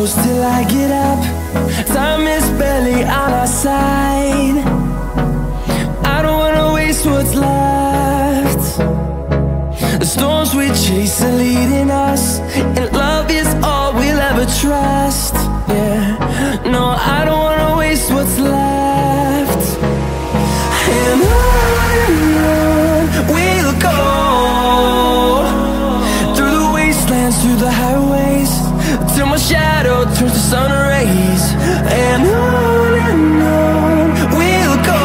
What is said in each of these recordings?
close till I get up. Time is barely on our side. I don't wanna waste what's left. The storms we chase are leading us, and love is all we'll ever trust. Yeah, no, I don't wanna waste what's left. And on we'll go, through the wastelands, through the highways, till my shadow turns to sun rays. And on we'll go,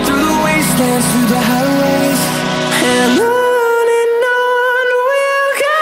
through the wastelands, through the highways, and on we'll go.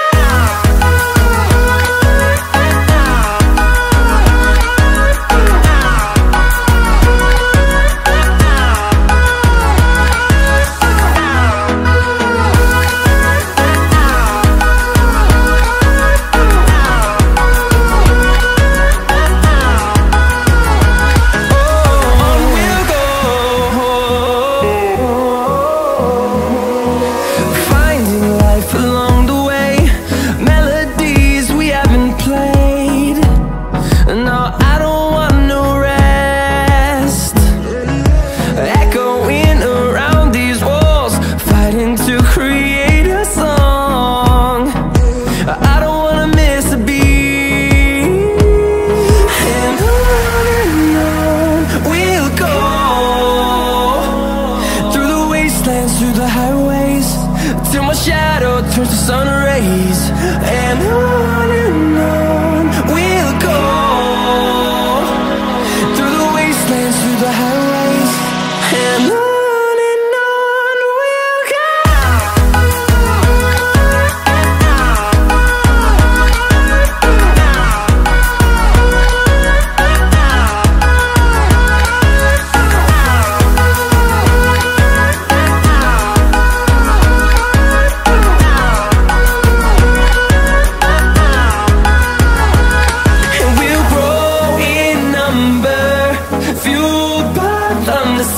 Through the highways, till my shadow turns to sun rays. And on we'll go, through the wastelands, through the highways, and on we'll go.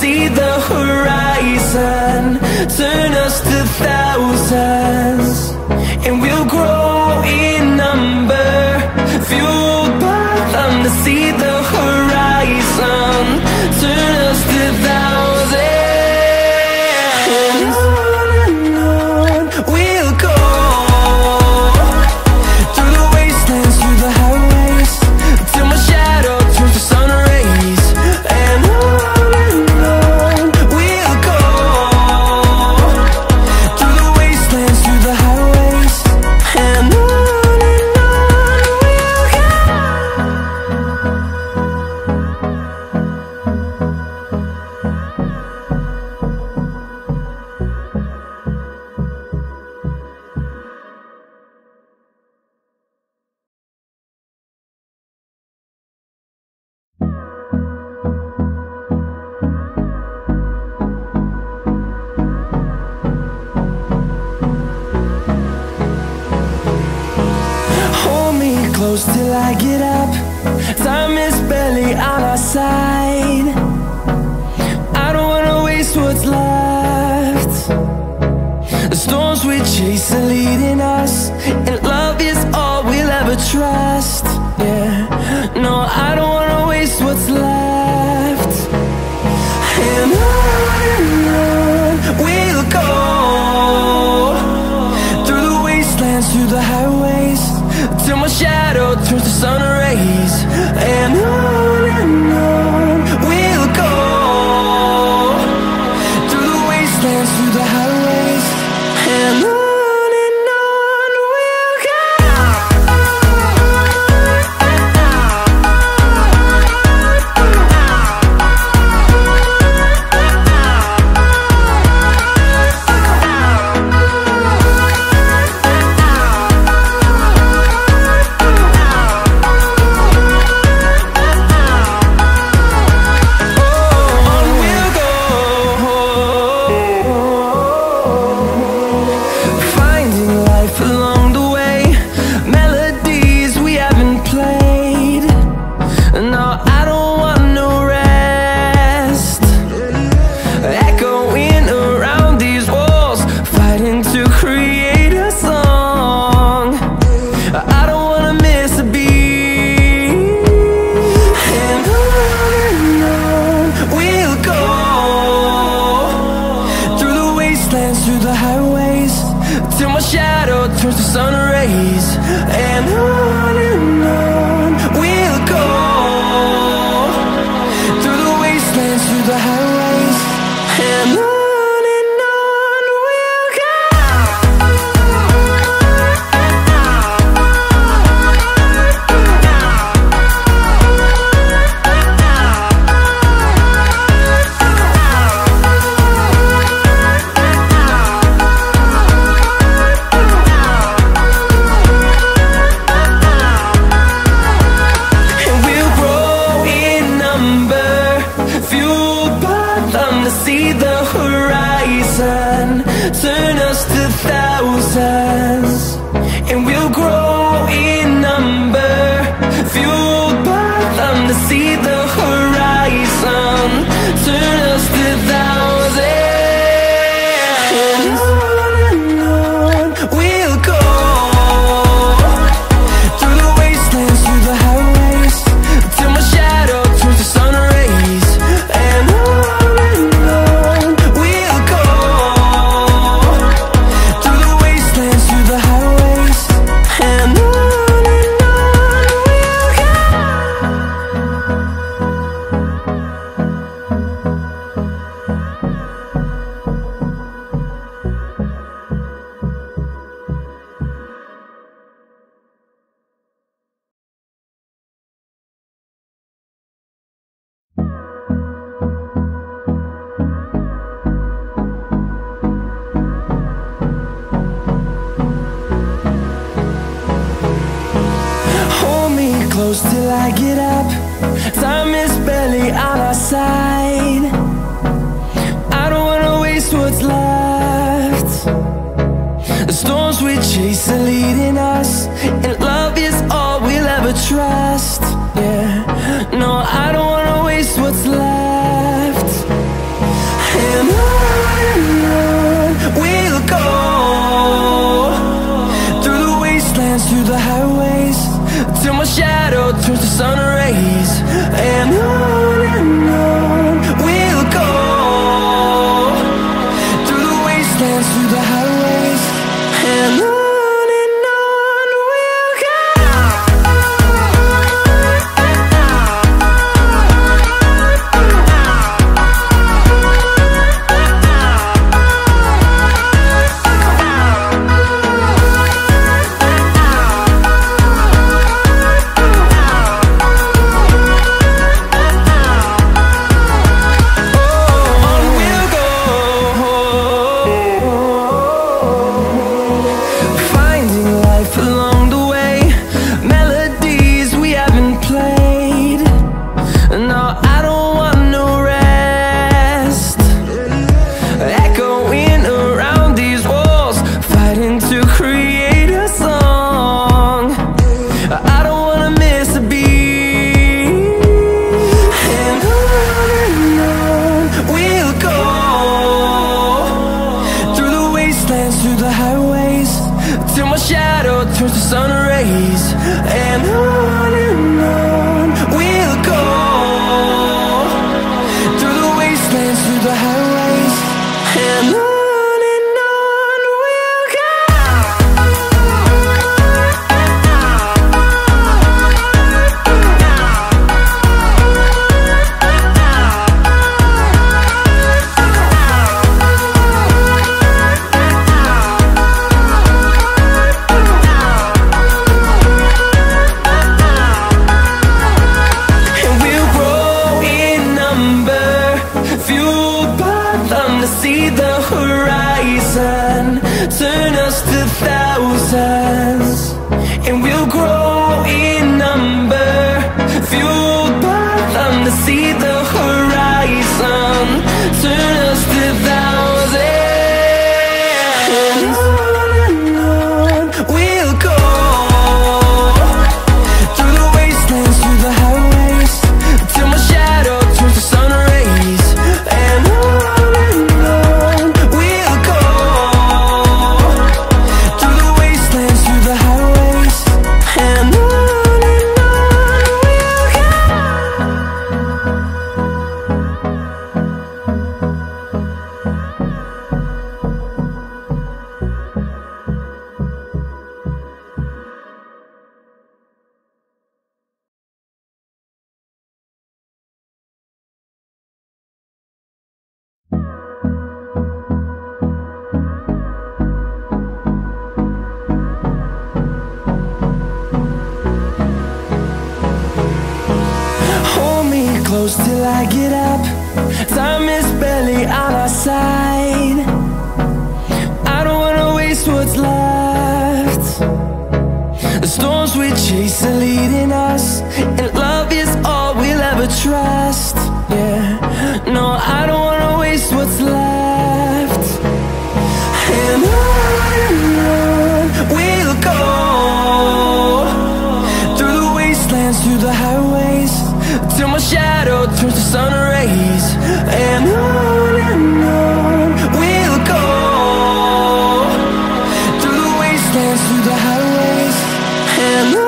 See the horizon turn us to thousands, and we'll grow in number, fueled by them to see the horizon turn us to thousands. And on we'll go, through the wastelands, through the highways, till my shadow turns to sun rays. And close till I get up. Time is barely on our side. I don't wanna waste what's left. The storms we chase are leading us, and love is all we'll ever trust. Yeah, no, I don't wanna waste what's left. And on we'll go, through the wastelands, through the highways, till my shadow turns to sun rays. And on we'll go, through the wastelands, through the highways, and on sun rays. And on we'll go, through the wastelands, through the highways. And on we'll go. See the horizon, turn us to thousands, and we'll grow in number, fueled by them. To see the horizon, turn us to thousands, and on we'll go, through the wastelands, through the highways, till my shadow turns to sun rays. And close till I get up. Time is barely on our side. I don't wanna waste what's left. The storms we chase are leading us, and love is all we'll ever trust. Yeah, no, I don't wanna waste what's left. And on we'll go, through the wastelands, through the highways, till my shadow turns to sun rays. And on we'll go, through the wastelands, through the highways. And on we'll go. close till I get up. Time is barely on our side. I don't wanna waste what's left. The storms we chase are leading us, and love is all we'll ever trust. Yeah, no, I don't wanna waste what's left. And on we'll go, through the wastelands, through the highways, till my shadow turns to sun rays. And on we'll go, through the wastelands, through the highways, and on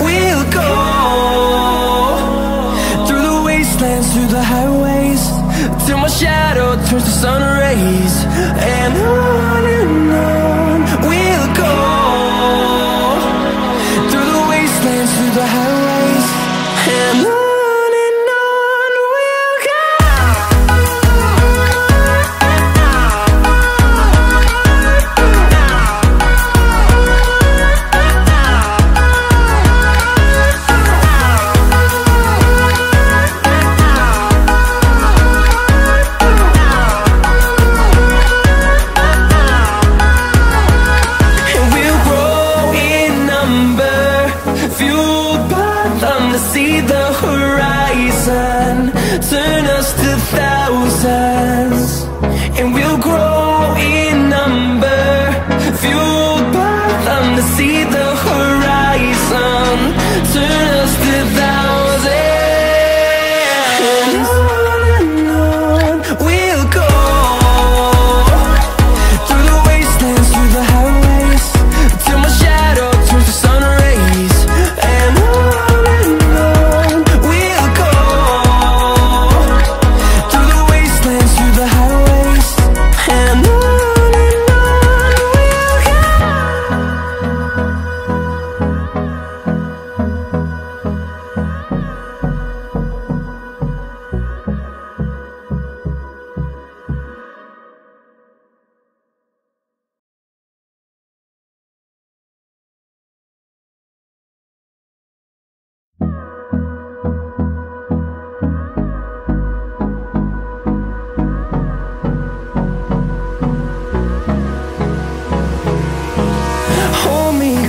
we'll go. Through the highways, till my shadow turns to sun rays. And on we'll go, through the wastelands, through the highways, and on we'll go. See the horizon turn us to thousands, and we'll grow in number, fueled by them. To see the horizon turn us to thousands, and on we'll go, through the wastelands, through the highways, till my shadow turns to sun rays. And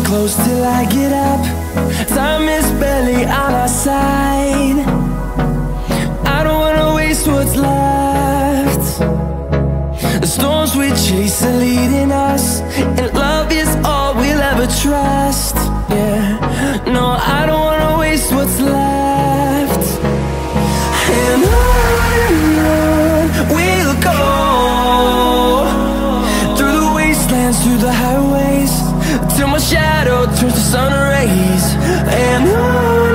close till I get up. Time is barely on our side. I don't wanna waste what's left. The storms we chase are leading us, and love is all we'll ever trust. Yeah, no, I don't wanna waste what's left. And on we'll go, through the wastelands, through the highways, till my shadow turns to sun rays. And on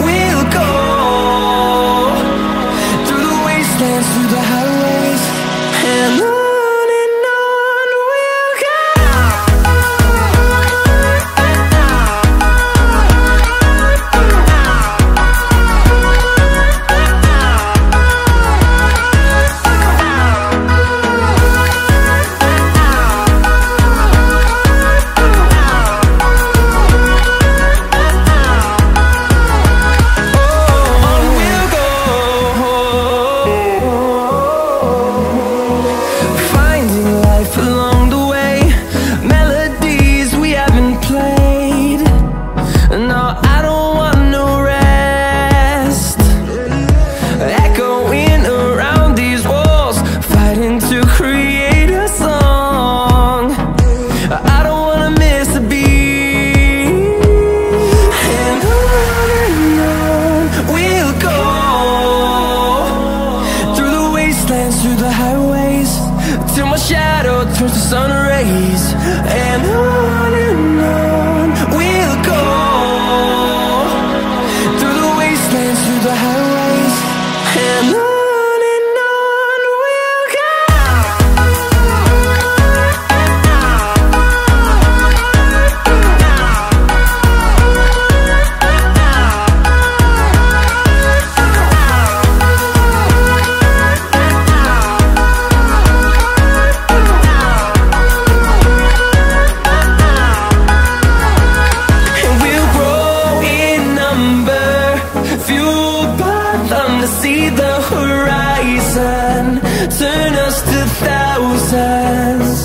we'll go, through the wastelands, through the highways, and on we'll go. shadow turns to sun rays, and on we'll go, through the wastelands, through the highways, and on we'll go. See the horizon, turn us to thousands,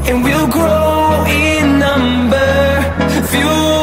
and we'll grow in number, fuel